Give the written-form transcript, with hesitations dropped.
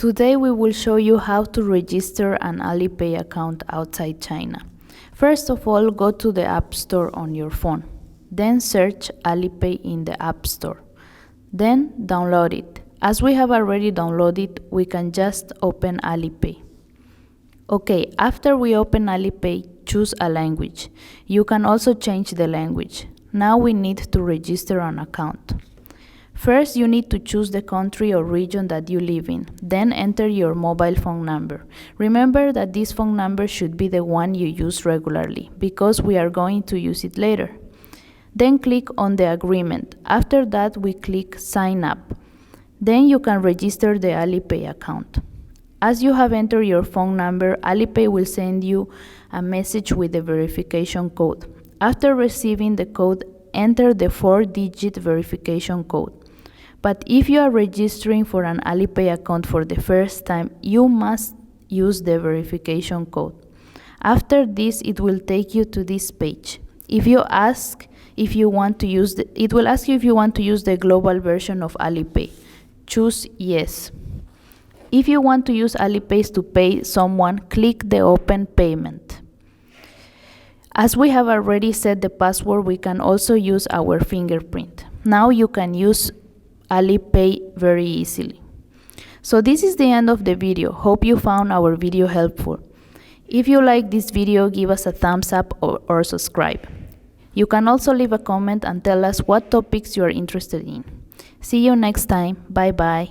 Today we will show you how to register an Alipay account outside China. First of all, go to the App Store on your phone. Then search Alipay in the App Store. Then download it. As we have already downloaded, we can just open Alipay. Okay, after we open Alipay, choose a language. You can also change the language. Now we need to register an account. First, you need to choose the country or region that you live in. Then enter your mobile phone number. Remember that this phone number should be the one you use regularly, because we are going to use it later. Then click on the agreement. After that, we click Sign Up. Then you can register the Alipay account. As you have entered your phone number, Alipay will send you a message with the verification code. After receiving the code, enter the 4-digit verification code. But if you are registering for an Alipay account for the first time, you must use the verification code. After this, it will take you to this page. It will ask you if you want to use the global version of Alipay. Choose Yes. If you want to use Alipay to pay someone, click the Open Payment. As we have already set the password, we can also use our fingerprint. Now you can use Alipay very easily. So this is the end of the video. Hope you found our video helpful. If you like this video, give us a thumbs up or subscribe. You can also leave a comment and tell us what topics you are interested in. See you next time. Bye bye.